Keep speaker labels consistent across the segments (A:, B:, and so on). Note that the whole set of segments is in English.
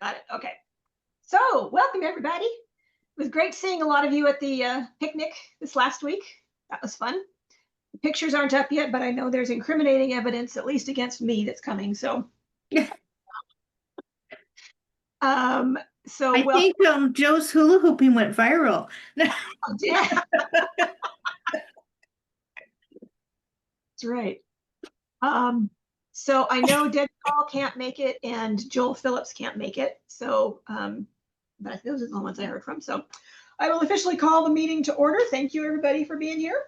A: Got it. Okay. So welcome everybody. It was great seeing a lot of you at the picnic this last week. That was fun. The pictures aren't up yet, but I know there's incriminating evidence, at least against me, that's coming. So,
B: I think Joe's hula hooping went viral.
A: Oh, yeah. That's right. So I know Deb Paul can't make it and Joel Phillips can't make it. So, but those are the ones I heard from. So I will officially call the meeting to order. Thank you everybody for being here.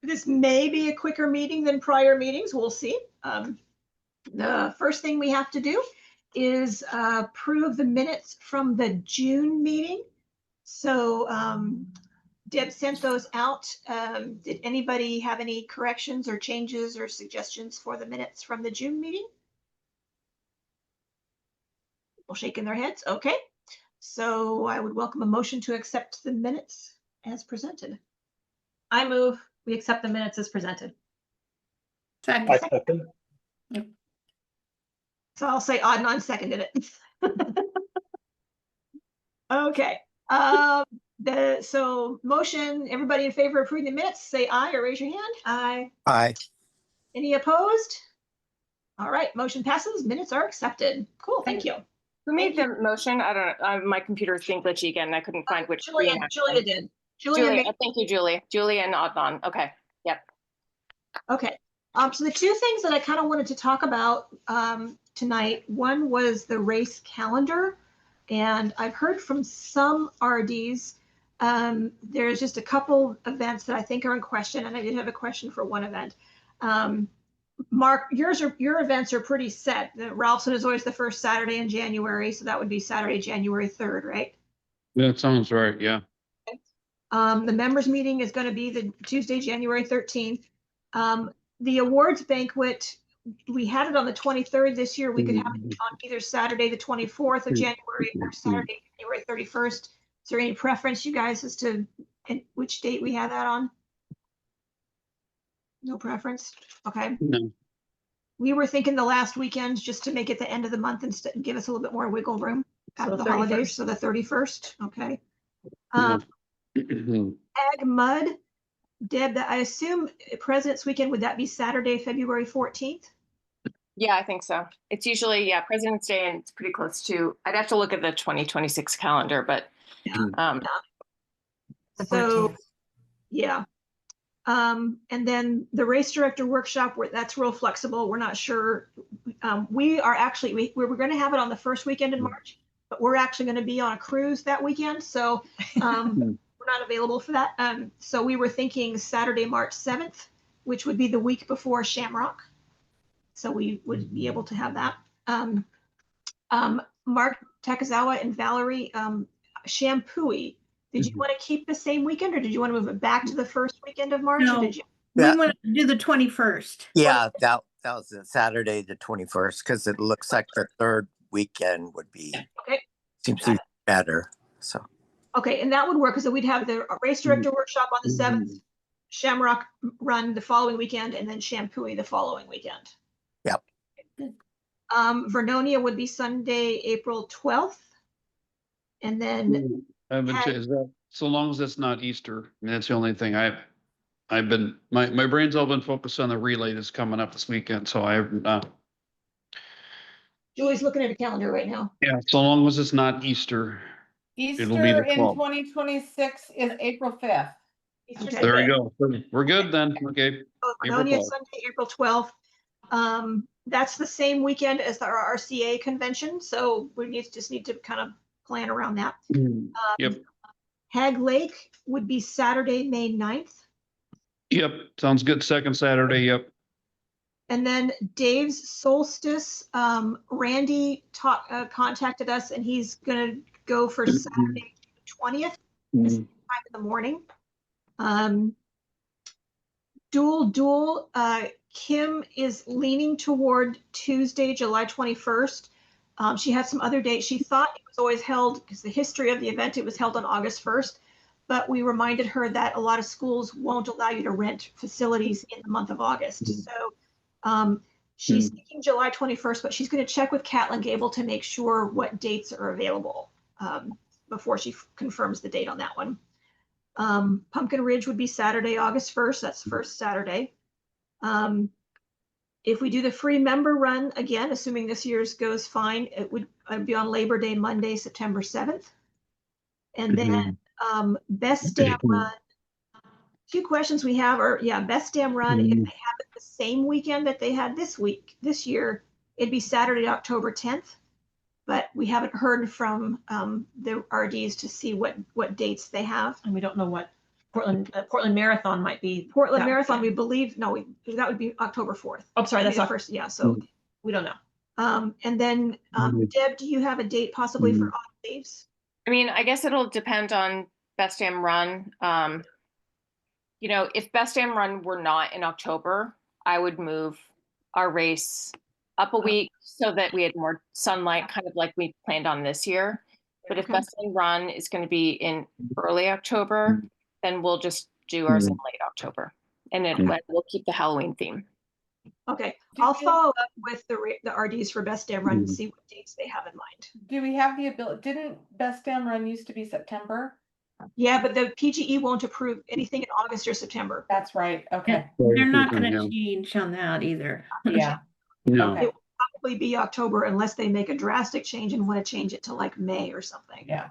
A: This may be a quicker meeting than prior meetings. We'll see. The first thing we have to do is approve the minutes from the June meeting. So Deb sent those out. Did anybody have any corrections or changes or suggestions for the minutes from the June meeting? People shaking their heads. Okay. So I would welcome a motion to accept the minutes as presented.
C: I move we accept the minutes as presented.
B: Second.
A: Yep. So I'll say odd non-seconded it. Okay. So motion, everybody in favor of approving the minutes, say aye or raise your hand.
C: Aye.
D: Aye.
A: Any opposed? All right, motion passes. Minutes are accepted. Cool, thank you.
E: Who made the motion? I don't know. My computer's being glitchy again. I couldn't find which.
A: Julia did.
E: Julia, thank you, Julie. Julia and Adnan. Okay. Yep.
A: Okay. So the two things that I kind of wanted to talk about tonight, one was the race calendar. And I've heard from some RDs, there's just a couple events that I think are in question. And I did have a question for one event. Mark, your events are pretty set. The Ralphson is always the first Saturday in January. So that would be Saturday, January 3rd, right?
F: That sounds right. Yeah.
A: Okay. The members meeting is going to be the Tuesday, January 13th. The awards banquet, we had it on the 23rd this year. We could have it on either Saturday, the 24th of January or Saturday, January 31st. Is there any preference, you guys, as to which date we had that on? No preference? Okay.
F: No.
A: We were thinking the last weekend just to make it the end of the month and give us a little bit more wiggle room after the holidays. So the 31st. Okay. Ag Mud. Deb, I assume President's Weekend, would that be Saturday, February 14th?
E: Yeah, I think so. It's usually, yeah, President's Day, and it's pretty close to, I'd have to look at the 2026 calendar, but.
A: So, yeah. And then the race director workshop, that's real flexible. We're not sure. We are actually, we're going to have it on the first weekend in March, but we're actually going to be on a cruise that weekend. So, not available for that. So we were thinking Saturday, March 7th, which would be the week before Shamrock. So we would be able to have that. Mark Takazawa and Valerie, Shampooey. Did you want to keep the same weekend or did you want to move it back to the first weekend of March?
B: No,
A: or did you?
B: We want to do the 21st.
D: Yeah, that was Saturday the 21st because it looks like the third weekend would be.
A: Okay.
D: Seems to be better. So.
A: Okay, and that would work because we'd have the race director workshop on the 7th, Shamrock run the following weekend, and then Shampooey the following weekend.
D: Yep.
A: Vernonia would be Sunday, April 12th. And then
F: Is that so long as it's not Easter? I mean, that's the only thing I've been my brain's all been focused on the relay that's coming up this weekend. So I've
A: Julie's looking at a calendar right now.
F: Yeah, so long as it's not Easter.
G: Easter
F: It'll be the
G: in
F: 12th.
G: 2026 is April 5th.
A: Okay.
F: There we go. We're good then. Okay.
A: Vernonia Sunday, April 12th. That's the same weekend as the RCA convention. So we just need to kind of plan around that.
F: Yep.
A: Hag Lake would be Saturday, May 9th.
F: Yep. Sounds good. Second Saturday. Yep.
A: And then Dave's Solstice, Randy contacted us and he's going to go for Saturday 20th, this time in the morning. Duel, Kim is leaning toward Tuesday, July 21st. She had some other dates. She thought it was always held, because the history of the event, it was held on August 1st. But we reminded her that a lot of schools won't allow you to rent facilities in the month of August. So She's thinking July 21st, but she's going to check with Catlin Gable to make sure what dates are available before she confirms the date on that one. Pumpkin Ridge would be Saturday, August 1st. That's the first Saturday. If we do the free member run again, assuming this year's goes fine, it would be on Labor Day, Monday, September 7th. And then Best Damn Run. Two questions we have are, Best Damn Run, if they have it the same weekend that they had this year, it'd be Saturday, October 10th. But we haven't heard from the RDs to see what dates they have.
C: And we don't know what Portland Marathon might be.
A: Portland
C: that
A: Marathon, we
C: weekend.
A: believe, that would be October 4th.
C: Oh, sorry, that's
A: the
C: not
A: first, so.
C: we don't know.
A: And then, Deb, do you have a date possibly for odd leaves?
E: I mean, I guess it'll depend on Best Damn Run. You know, if Best Damn Run were not in October, I would move our race up a week so that we had more sunlight, kind of like we planned on this year. But if
A: Okay.
E: Best Damn Run is going to be in early October, then we'll just do ours in late October. And then we'll keep the Halloween theme.
A: Okay, I'll follow up with the RDs for Best Damn Run and see what dates they have in mind.
G: Do we have the ability, didn't Best Damn Run used to be September?
A: Yeah, but the PGE won't approve anything in August or September.
G: That's right, okay,
B: They're not going to change on that either.
G: yeah.
F: No.
G: Okay.
A: It will probably be October unless they make a drastic change and want to change it to like May or something.
G: Yeah.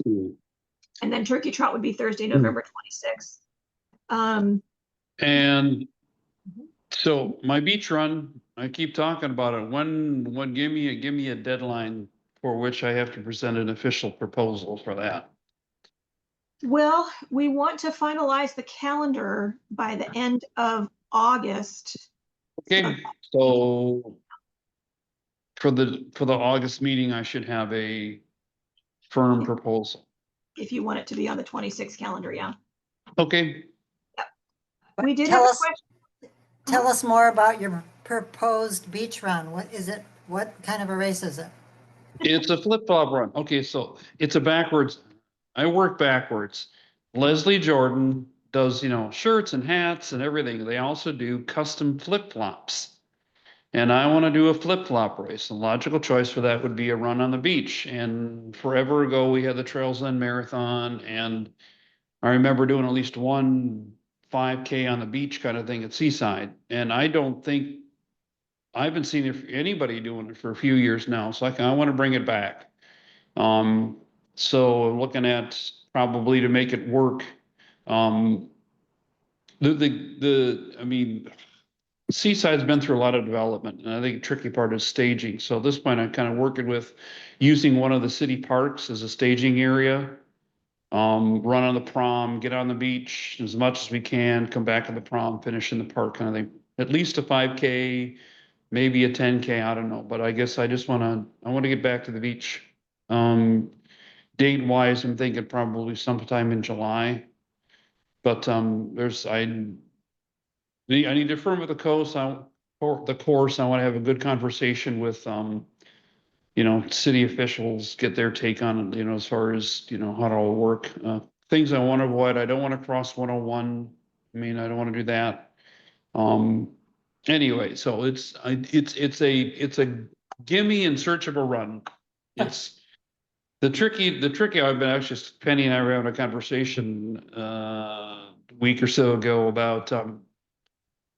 A: And then Turkey Trot would be Thursday, November 26th.
F: And so my beach run, I keep talking about it. When give me a deadline for which I have to present an official proposal for that.
A: Well, we want to finalize the calendar by the end of August.
F: Okay, so for the August meeting, I should have a firm proposal.
A: If you want it to be on the 26th calendar, yeah.
F: Okay,
A: We did
H: Tell
A: have a
H: us-
A: question.
H: Tell us more about your proposed beach run. What is it? What kind of a race is it?
F: it's a flip-flop run. Okay, so it's a backwards. I work backwards. Leslie Jordan does, shirts and hats and everything. They also do custom flip-flops. And I want to do a flip-flop race. The logical choice for that would be a run on the beach. And forever ago, we had the Trails End Marathon. And I remember doing at least one 5K on the beach kind of thing at Seaside. And I don't think, I haven't seen anybody doing it for a few years now. So I want to bring it back. So I'm looking at probably to make it work. I mean, Seaside's been through a lot of development, and I think the tricky part is staging. So at this point, I'm kind of working with using one of the city parks as a staging area. Run on the prom, get on the beach as much as we can, come back to the prom, finish in the park kind of thing. At least a 5K, maybe a 10K, I don't know. But I guess I want to get back to the beach. Date wise, I'm thinking probably sometime in July. But I need to firm with the course. I want to have a good conversation with city officials, get their take on it, as far as how it all work. Things I want to avoid. I don't want to cross 101. I mean, I don't want to do that. Anyway, so it's a gimme in search of a run. It's the tricky. I've been actually, Penny and I were having a conversation a week or so ago about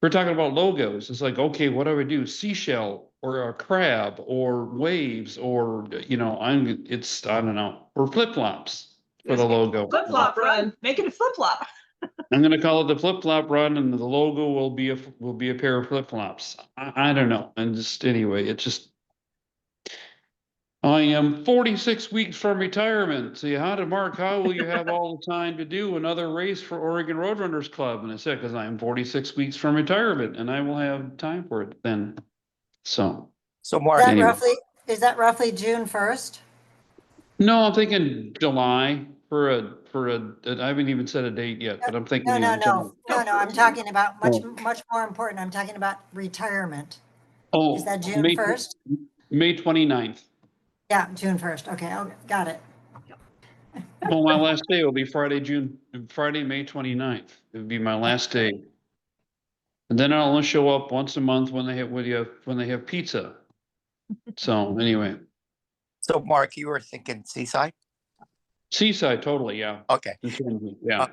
F: we're talking about logos. It's like, okay, what do I do? Seashell or a crab or waves or I don't know, or flip flops for the logo.
A: Flip flop run, make it a flip flop.
F: I'm gonna call it the flip flop run, and the logo will be a pair of flip flops. I don't know, and anyway, it's just. I am 46 weeks from retirement. See, how will you have all the time to do another race for Oregon Roadrunners Club? And I said, because I am 46 weeks from retirement and I will have time for it then. So
D: Mark,
H: Is that roughly June 1st?
F: no, I'm thinking July for I haven't even set a date yet, but I'm thinking.
H: No. I'm talking about much more important. I'm talking about retirement.
F: Oh,
H: Is that June
F: May
H: 1st?
F: May 29th.
H: Yeah, June 1st. Okay, got it.
F: Well, my last day will be Friday, May 29th. It would be my last day. And then I'll only show up once a month when they have pizza. So anyway,
D: So Mark, you were thinking Seaside?
F: Seaside, totally, yeah.
D: Okay.
F: Yeah.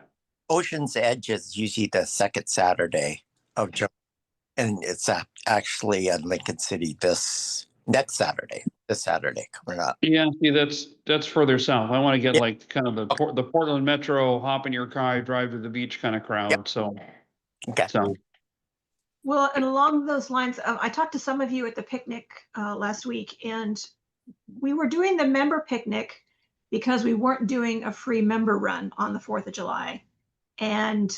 D: Ocean's Edge is usually the second Saturday of July. And it's actually in Lincoln City this Saturday coming up.
F: Yeah, see, that's further south. I want to get
D: Yeah.
F: like kind of the Portland Metro, hop in your car, drive to the beach kind of crowd. So,
D: Okay.
A: Well, and along those lines, I talked to some of you at the picnic last week, and we were doing the member picnic because we weren't doing a free member run on the 4th of July. And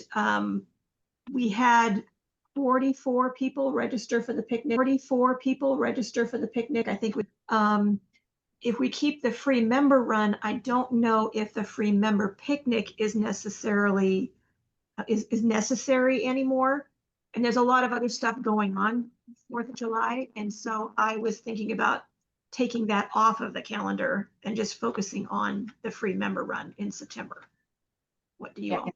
A: we had 44 people register for the picnic. 44 people register for the picnic. I think if we keep the free member run, I don't know if the free member picnic is necessarily is necessary anymore. And there's a lot of other stuff going on 4th of July. And so I was thinking about taking that off of the calendar and just focusing on the free member run in September. What do you all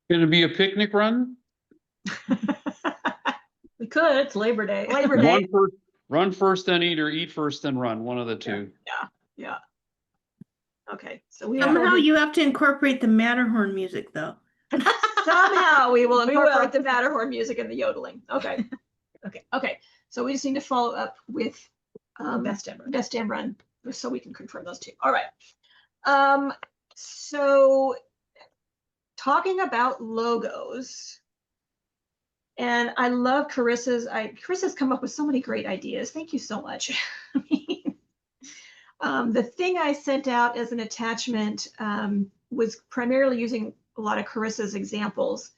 F: Going to be a picnic run?
C: We could, it's Labor Day.
A: Labor Day.
F: Run first, then eat, or eat first, then run. One of the two.
A: Yeah. Okay. So we
B: Somehow
A: will
B: you have to incorporate the Matterhorn music though.
A: somehow we will
C: We will.
A: incorporate the Matterhorn music and the yodeling. Okay. Okay. So we just need to follow up with
C: Best Damn Run.
A: Best Damn Run so we can confirm those two. All right. So talking about logos, and I love Carissa's come up with so many great ideas. Thank you so much. The thing I sent out as an attachment was primarily using a lot of Carissa's examples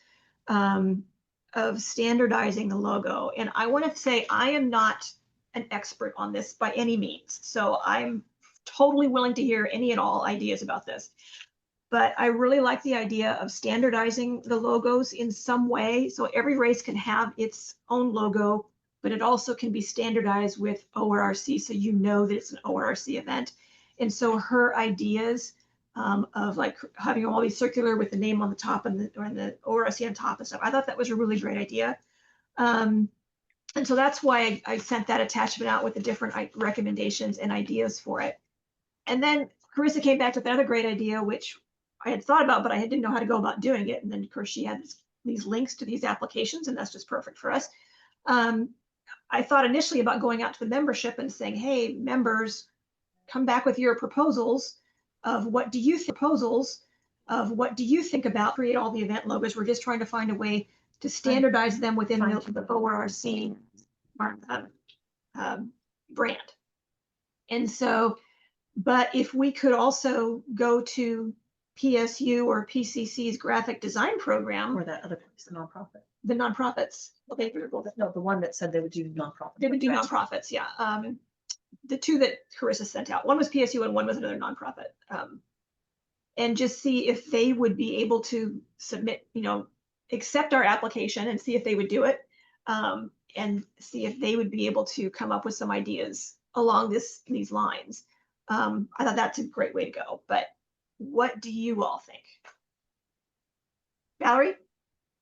A: of standardizing the logo. And I want to say I am not an expert on this by any means. So I'm totally willing to hear any and all ideas about this. But I really like the idea of standardizing the logos in some way. So every race can have its own logo, but it also can be standardized with ORRC. So you know that it's an ORRC event. And so her ideas of like having all these circular with the name on the top and the ORRC on top and stuff, I thought that was a really great idea. And so that's why I sent that attachment out with the different recommendations and ideas for it. And then Carissa came back with another great idea, which I had thought about, but I didn't know how to go about doing it. And then of course she had these links to these applications, and that's just perfect for us. I thought initially about going out to the membership and saying, hey, members, come back with your proposals of what do you think about create all the event logos. We're just trying to find a way to standardize them within the ORRC brand. And so, but if we could also go to PSU or PCC's graphic design program,
C: Or that other place, the nonprofit.
A: the nonprofits, okay,
C: No, the one that said they would do nonprofit.
A: they would do nonprofits, yeah. The two that Carissa sent out, one was PSU and one was another nonprofit. And just see if they would be able to submit, accept our application and see if they would do it. And see if they would be able to come up with some ideas along these lines. I thought that's a great way to go, but what do you all think? Valerie?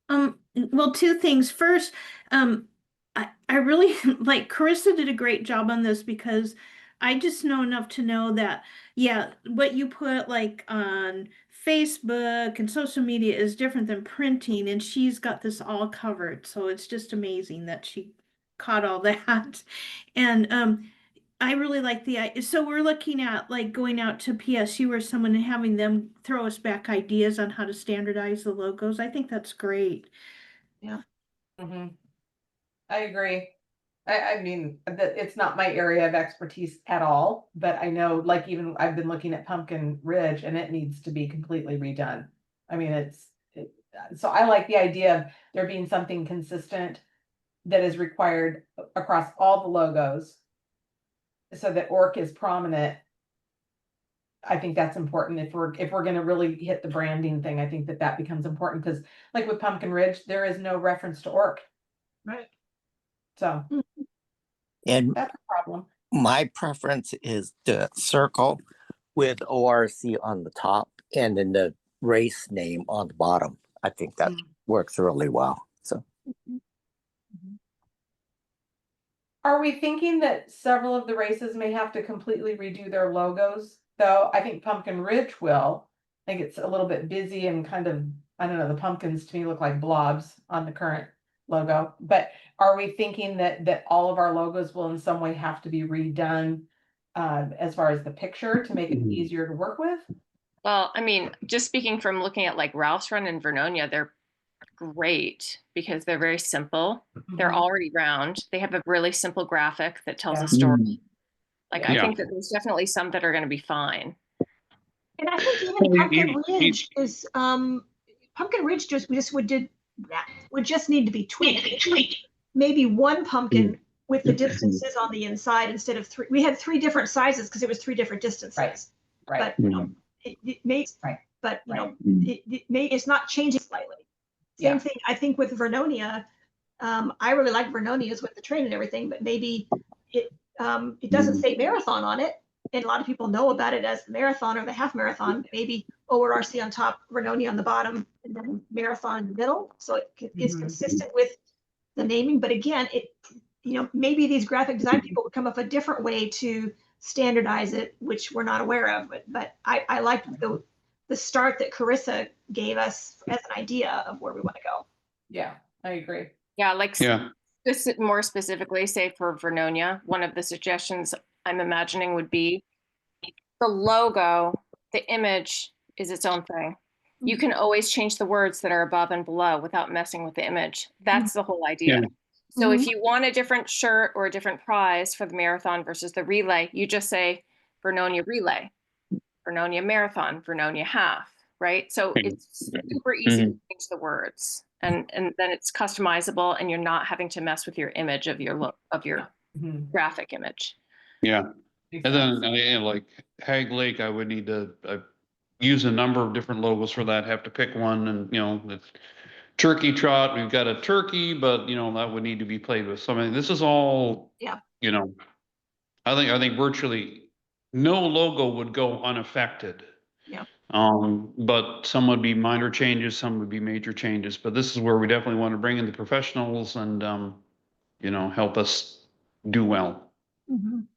B: Well, two things. First, I really like Carissa did a great job on this because I just know enough to know that, yeah, what you put like on Facebook and social media is different than printing, and she's got this all covered. So it's just amazing that she caught all that. And I really like the idea. So we're looking at like going out to PSU or someone and having them throw us back ideas on how to standardize the logos. I think that's great.
G: Mhm. I agree. I mean, that it's not my area of expertise at all, but I know, like, even I've been looking at Pumpkin Ridge and it needs to be completely redone. I mean, so I like the idea of there being something consistent that is required across all the logos so that ORC is prominent. I think that's important if we're going to really hit the branding thing. I think that becomes important because, like with Pumpkin Ridge, there is no reference to ORC.
A: Right.
G: So
D: And
G: that's a problem.
D: my preference is the circle with ORC on the top and then the race name on the bottom. I think that works really well. So
G: Are we thinking that several of the races may have to completely redo their logos? Though I think Pumpkin Ridge will. I think it's a little bit busy and kind of, I don't know, the pumpkins to me look like blobs on the current logo. But are we thinking that all of our logos will in some way have to be redone as far as the picture to make it easier to work with?
E: Well, I mean, just speaking from looking at like Ralph's Run and Vernonia, they're great because they're very simple. They're
G: Mhm.
E: already round. They have a really simple graphic that tells
G: Yeah.
E: a story. Like, I
F: Yeah.
E: think that there's definitely some that are going to be fine.
A: And I think even
F: Well,
A: Pumpkin Ridge is, Pumpkin Ridge would just need to be tweaked. Maybe one pumpkin with the distances on the inside instead of three. We had three different sizes because it was three different distances.
G: Right.
A: But, you know, it makes,
G: Right.
A: but, you know,
F: Right.
A: it's not changing slightly.
G: Yeah.
A: Same thing, I think with Vernonia, I really like Vernonia's with the train and everything, but maybe it doesn't say marathon on it. And a lot of people know about it as the marathon or the half marathon, maybe ORRC on top, Vernonia on the bottom, and then marathon in the middle. So it is
G: Mhm.
A: consistent with the naming, but again, maybe these graphic design people would come up a different way to standardize it, which we're not aware of, but I liked the start that Carissa gave us as an idea of where we want to go.
G: Yeah, I agree.
E: Yeah, like
F: Yeah.
E: more specifically, say for Vernonia, one of the suggestions I'm imagining would be the logo, the image is its own thing. You can always change the words that are above and below without messing with the image. That's the whole idea.
F: Yeah.
E: So if you want a different shirt or a different prize for the marathon versus the relay, you just say Vernonia relay, Vernonia marathon, Vernonia half, right? So it's super easy to change the words, and then it's customizable, and you're not having to mess with your image of your
G: Mhm.
E: graphic image.
F: Yeah.
G: Makes
F: And
G: sense.
F: then like Hag Lake, I would need to use a number of different logos for that, have to pick one, and it's Turkey Trot, we've got a turkey, but that would need to be played with. So I mean, this is all,
A: Yeah.
F: I think virtually no logo would go unaffected.
A: Yeah.
F: But some would be minor changes, some would be major changes, but this is where we definitely want to bring in the professionals and help us do well.
A: Mhm.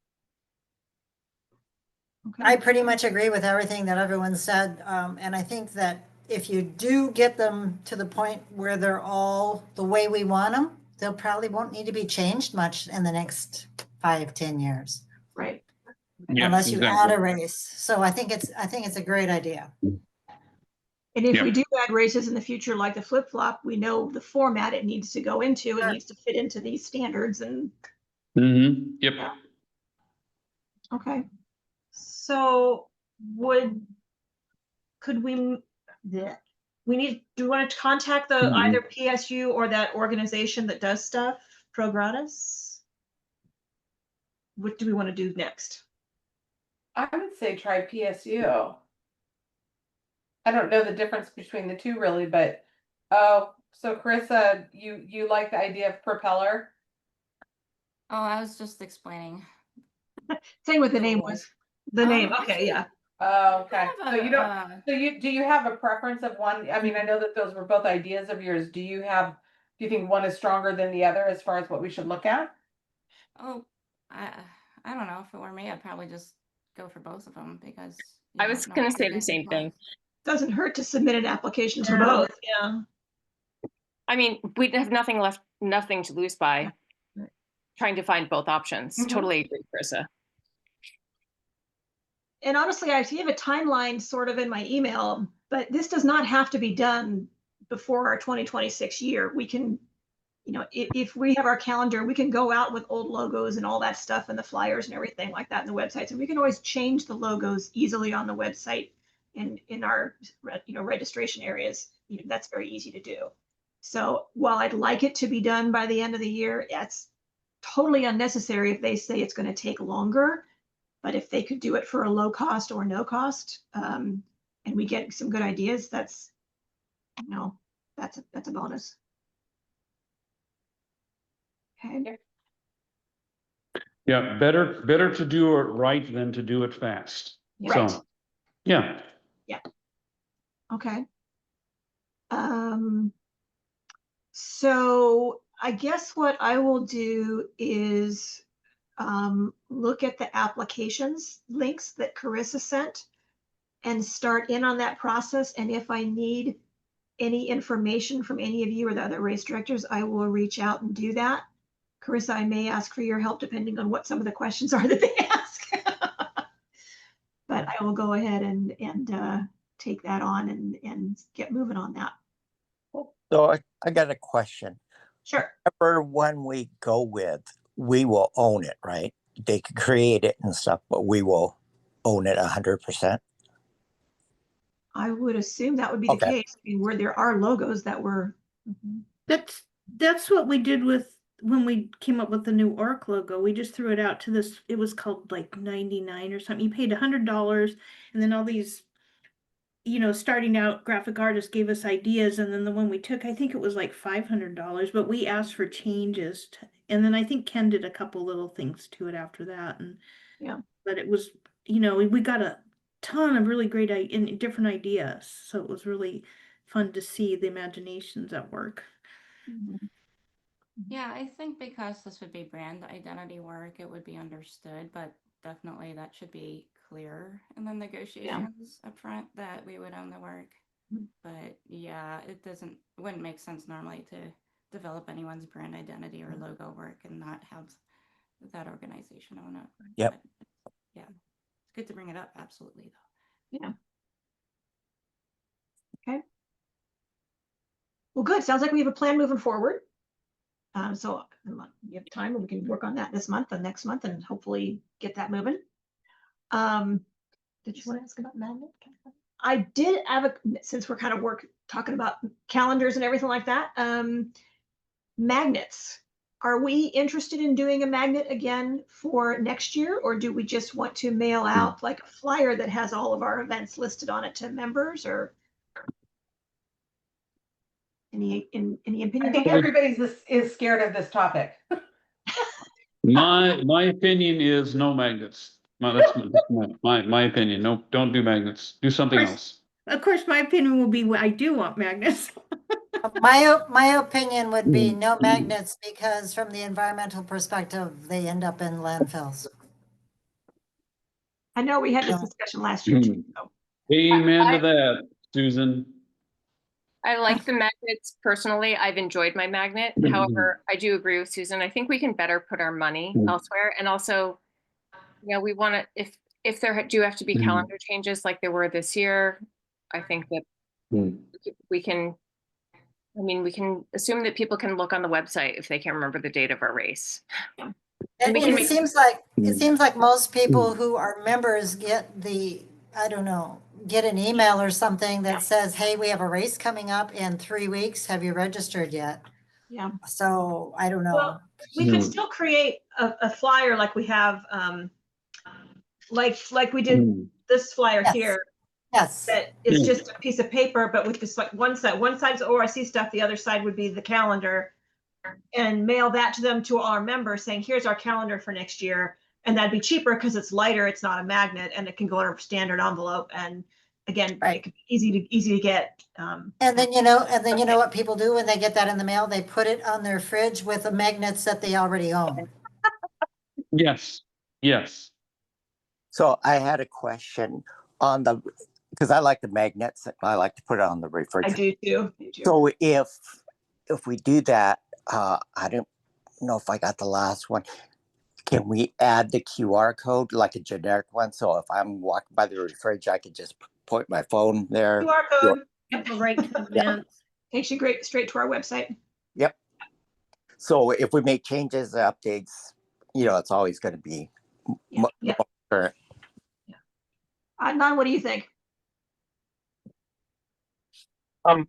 H: I
A: Okay.
H: pretty much agree with everything that everyone said, and I think that if you do get them to the point where they're all the way we want them, they'll probably won't need to be changed much in the next 5-10 years,
A: Right.
F: Yeah,
H: unless you add
F: exactly.
H: a race. So I think it's a great idea.
A: And if
F: Yeah.
A: we do add races in the future, like the flip flop, we know the format it needs to go into. It
H: Sure.
A: needs to fit into these standards and,
F: Yep.
A: Yeah. okay.
C: So could we, do we want to contact the either PSU or that organization that does stuff pro gratis? What do we want to do next?
G: I would say try PSU. I don't know the difference between the two really, but so Carissa, you like the idea of propeller?
I: Oh, I was just explaining.
A: Same with the
G: The
A: name
G: voice.
A: was the name.
C: Okay,
A: Okay.
C: yeah.
G: Oh, okay.
I: Kind
G: So
I: of
G: you don't. So do you have a preference of one? I mean, I know that those were both ideas of yours. Do you think one is stronger than the other as far as what we should look at?
I: oh, I don't know. If it were me, I'd probably just go for both of them because
E: I was
I: no
E: going to
I: one
E: say the
I: gets
E: same
I: as
E: thing.
I: much.
A: Doesn't hurt to submit an application for
C: For
A: both.
C: both, yeah.
E: I mean, we'd have nothing to lose by
A: Right.
E: trying to find both options.
G: Mhm.
E: Totally agree, Carissa.
A: And honestly, I gave a timeline sort of in my email, but this does not have to be done before our 2026 year. We can, if we have our calendar, we can go out with old logos and all that stuff and the flyers and everything like that in the websites. And we can always change the logos easily on the website and in our, registration areas. That's very easy to do. So while I'd like it to be done by the end of the year, it's totally unnecessary if they say it's going to take longer. But if they could do it for a low cost or no cost, and we get some good ideas, that's a bonus. Okay.
F: Yeah, better to do it right than to do it fast.
A: Right.
F: So, yeah.
A: Okay. So I guess what I will do is look at the applications links that Carissa sent and start in on that process. And if I need any information from any of you or the other race directors, I will reach out and do that. Carissa, I may ask for your help depending on what some of the questions are that they ask. But I will go ahead and take that on and get moving on that.
D: So I got a question.
A: Sure.
D: Whatever one we go with, we will own it, right? They could create it and stuff, but we will own it 100%.
A: I would assume that would be the
D: Okay.
A: case. I mean, where there are logos that were.
B: That's what we did with when we came up with the new ORRC logo. We just threw it out to this. It was called like 99 or something. You paid $100, and then all these, starting out graphic artists gave us ideas, and then the one we took, I think it was like $500, but we asked for changes, and then I think Ken did a couple little things to it after that, and
A: Yeah.
B: But it was, we got a ton of really great and different ideas, so it was really fun to see the imaginations at work.
I: Yeah, I think because this would be brand identity work, it would be understood, but definitely that should be clear in the negotiations up front that we would own the work. But yeah, it wouldn't make sense normally to develop anyone's brand identity or logo work and not have that organization own it.
D: Yep.
I: But, yeah, it's good to bring it up. Absolutely, though.
A: Yeah. Okay. Well, good. Sounds like we have a plan moving forward. So you have time and we can work on that this month and next month and hopefully get that moving. Did you want to ask about magnet? I did have since we're kind of talking about calendars and everything like that. Magnets. Are we interested in doing a magnet again for next year, or do we just want to mail out like a flyer that has all of our events listed on it to members, or any opinion?
G: I think everybody's is scared of this topic.
F: My opinion is no magnets. That's my opinion. No, don't do magnets. Do something else.
B: Of course, my opinion will be I do want magnets.
H: My opinion would be no magnets because from the environmental perspective, they end up in landfills.
A: I know we had this discussion last year too. So.
F: Amen to that, Susan.
E: I like the magnets personally. I've enjoyed my magnet. However, I do agree with Susan. I think we can better put our money elsewhere. And also, we want to, if there do have to be calendar changes like there were this year, I think that we can assume that people can look on the website if they can't remember the date of our race.
H: And it seems like most people who are members get get an email or something that says, hey, we have a race coming up in 3 weeks. Have you registered yet?
A: Yeah.
H: So I don't know. Well,
A: we could still create a flyer like we have, like we did this flyer here.
H: Yes.
A: That is just a piece of paper, but with just like one side's ORC stuff, the other side would be the calendar, and mail that to them, to all our members, saying, here's our calendar for next year. And that'd be cheaper because it's lighter, it's not a magnet, and it can go in a standard envelope. And again, it could be easy to get.
H: And then you know what people do when they get that in the mail? They put it on their fridge with the magnets that they already own.
F: Yes.
D: So I had a question on because I like the magnets. I like to put it on the refrigerator.
A: I do too.
D: So if we do that, I don't know if I got the last one. Can we add the QR code, like a generic one? So if I'm walking by the refrigerator, I could just point my phone there.
A: QR code.
B: Right to events.
A: Takes you straight to our website.
D: Yep. So if we make changes, updates, it's always going to be current.
A: Adnan, what do you think?
J: I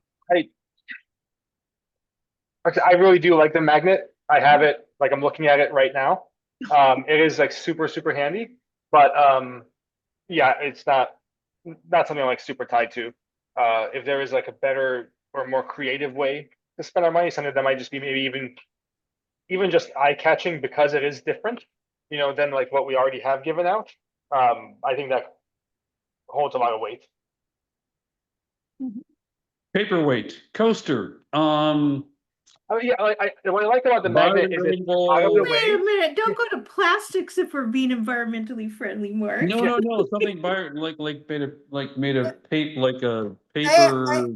J: really do like the magnet. I have it, like I'm looking at it right now. It is like super handy, but yeah, it's not something I'm like super tied to. If there is like a better or more creative way to spend our money, something that might just be maybe even just eye-catching because it is different, than like what we already have given out. I think that holds a lot of weight.
F: Paperweight, coaster.
J: Oh yeah, what I like about the magnet is it's out of the
F: Biodegradable.
B: Wait a
J: way.
B: minute, don't go to plastics if we're being environmentally friendly, Mark.
F: No, something made of paper, like a
H: I,
F: paper.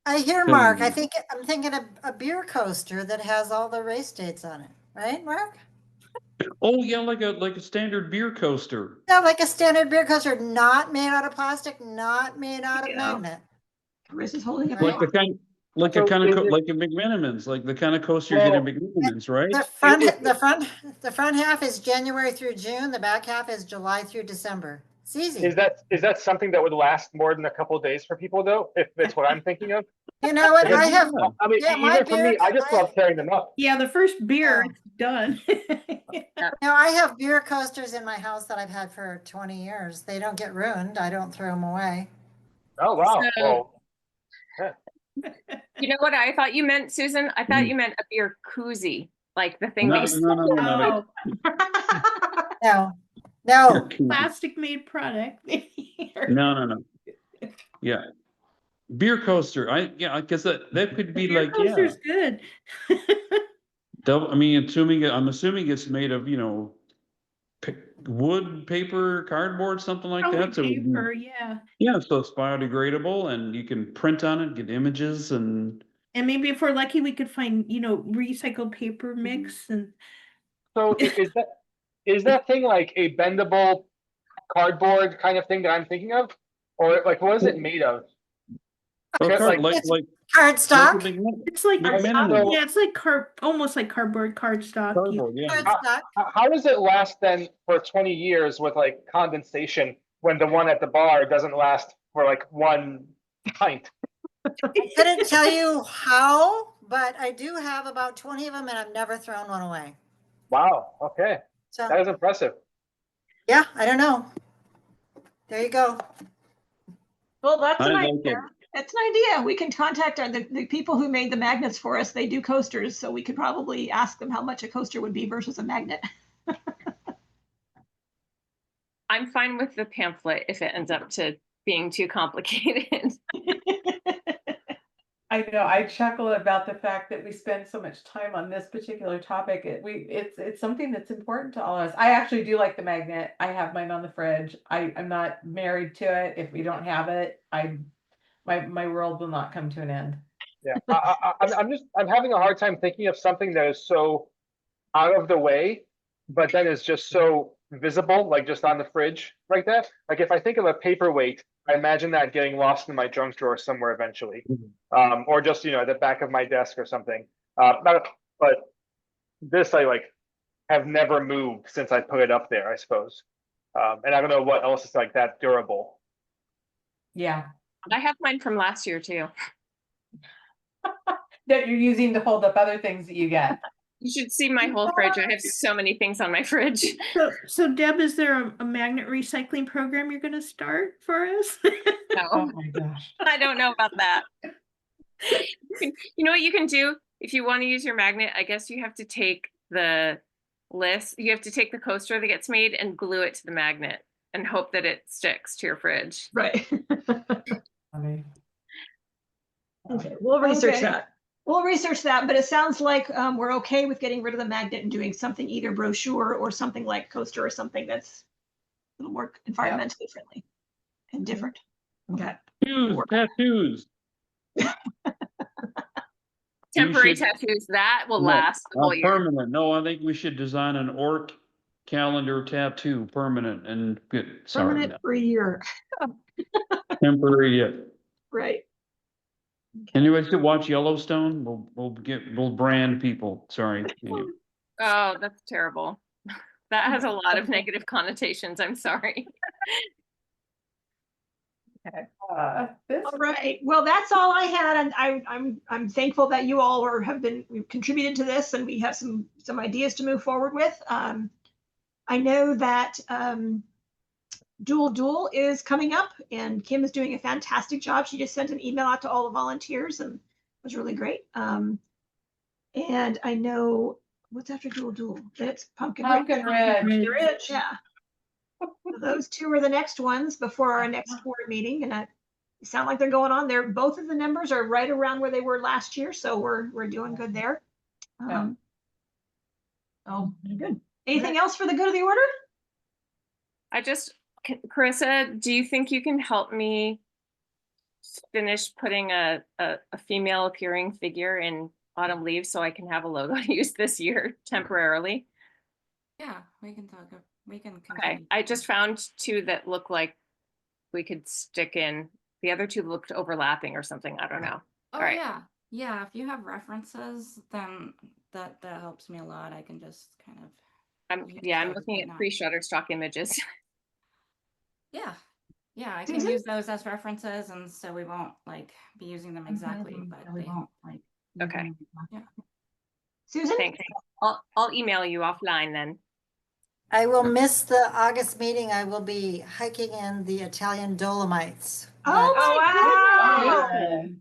H: I hear Mark.
F: thing.
H: I'm thinking of a beer coaster that has all the race dates on it, right, Mark?
F: Oh yeah, like a standard beer coaster.
H: Yeah, like a standard beer coaster, not made out of plastic, not made out of
A: Yeah.
H: magnet.
A: Chris is holding up.
H: Right.
F: Like the kind, like a
J: So
F: kind
J: is
F: of
J: it-
F: like a McMenamins, like the kind of coaster you get in
J: Well,
F: McMenamins, right?
H: The front half is January through June. The back half is July through December. It's easy.
J: Is that something that would last more than a couple of days for people though? If it's what I'm thinking of?
H: You know what?
J: Because-
H: I have,
J: I mean,
H: Yeah, my
J: even for me,
H: beer-
J: I just love carrying them up.
B: Yeah, the first beer,
H: Oh.
B: it's done.
H: no, I have beer coasters in my house that I've had for 20 years. They don't get ruined. I don't throw them away.
J: Oh wow.
E: So-
J: Well,
E: You know what I thought you meant, Susan? I thought you meant a beer koozie, like the thing
F: No,
E: that you
F: no.
B: Oh,
H: No,
B: plastic made product.
F: No. Yeah. Beer coaster. I guess that could be
B: Beer
F: like, yeah.
B: coaster's good.
F: I mean, I'm assuming it's made of, wood, paper, cardboard, something like
B: Probably
F: that. So it would be-
B: paper, yeah.
F: yeah, so it's biodegradable and you can print on it, get images and
B: And maybe if we're lucky, we could find, recycled paper mix and
J: so is that thing like a bendable cardboard kind of thing that I'm thinking of? Or like what is it made of?
F: or
J: Okay, like-
F: like
H: cardstock.
B: it's like,
F: McMenamins.
B: yeah, it's like almost like cardstock.
F: Cardboard, yeah.
H: Cardstock.
J: How does it last then for 20 years with like condensation when the one at the bar doesn't last for like one pint?
H: I couldn't tell you how, but I do have about 20 of them and I've never thrown one away.
J: Wow. Okay.
H: So,
J: That is impressive.
H: yeah, I don't know. There you go.
A: Well, that's an
F: I like
A: idea.
F: it.
A: That's an idea. We can contact the people who made the magnets for us. They do coasters, so we could probably ask them how much a coaster would be versus a magnet.
E: I'm fine with the pamphlet if it ends up to being too complicated.
G: I know, I chuckle about the fact that we spend so much time on this particular topic. It's something that's important to all of us. I actually do like the magnet. I have mine on the fridge. I'm not married to it. If we don't have it, my world will not come to an end.
J: Yeah. I'm having a hard time thinking of something that is so out of the way, but then is just so visible, like just on the fridge like that. Like if I think of a paperweight, I imagine that getting lost in my junk drawer somewhere eventually, or just at the back of my desk or something. But this I like have never moved since I put it up there, I suppose. And I don't know what else is like that durable.
G: Yeah,
E: I have mine from last year too.
G: that you're using to hold up other things that you get.
E: You should see my whole fridge. I have so many things on my fridge.
B: So Deb, is there a magnet recycling program you're gonna start for us?
G: Oh
E: No,
G: my gosh.
E: I don't know about that. You know what you can do if you want to use your magnet? I guess you have to take the list. You have to take the coaster that gets made and glue it to the magnet and hope that it sticks to your fridge.
A: Right.
G: Funny.
A: Okay, we'll research
B: Okay.
A: that. We'll research that, but it sounds like we're okay with getting rid of the magnet and doing something either brochure or something like coaster or something that's a little more environmentally friendly and different. Okay.
F: Tattoos.
E: Temporary
F: should-
E: tattoos, that will
F: No,
E: last the whole year.
F: Permanent. No, I think we should design an ORRC calendar tattoo, permanent and good. Sorry,
A: Permanent for a year.
F: temporary. Yeah.
A: Right.
F: Anybody should watch Yellowstone? We'll brand people. Sorry. Anyway.
E: Oh, that's terrible. That has a lot of negative connotations. I'm sorry.
G: This
A: All right. Well, that's all I had, and I'm thankful that you all we've contributed to this, and we have some ideas to move forward with. I know that Duel is coming up, and Kim is doing a fantastic job. She just sent an email out to all the volunteers, and it was really great. And I know what's after Duel. It's Pumpkin Ridge. Yeah. So those two are the next ones before our next board meeting, and sound like they're going on there. Both of the numbers are right around where they were last year, so we're doing good there. Oh, good. Anything else for the good of the order?
E: Carissa, do you think you can help me finish putting a female appearing figure in Autumn Leaves so I can have a logo to use this year temporarily?
I: Yeah, we can talk. We can.
E: Okay,
I: continue.
E: I just found two that look like we could stick in. The other two looked overlapping or something. I don't know.
I: Oh
E: All right.
I: yeah, yeah. If you have references, then that helps me a lot. I can just kind of.
E: I'm
I: use
E: I'm
I: those,
E: looking
I: but
E: at
I: not-
E: pre-Shutterstock images.
I: Yeah, yeah. I can
A: Susan?
I: use those as references, and so we won't like be using them exactly, but they help.
E: Okay.
I: Yeah.
A: Susan?
E: Thanks. I'll email you offline then.
H: I will miss the August meeting. I will be hiking in the Italian Dolomites.
A: Oh
C: Oh,
A: my
C: wow.
A: goodness.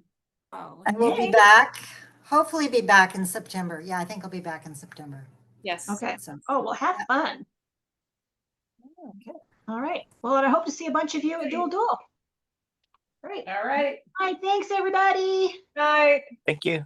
I: Oh,
H: I will be
A: Yay.
H: back, hopefully be back in September. Yeah, I think I'll be back in September.
E: Yes.
A: Okay.
H: So,
A: Oh, well, have fun. All right. Well, and I hope to see a bunch of you at Duel. Great.
G: All right.
A: All right. Thanks, everybody.
G: Night.
D: Thank you.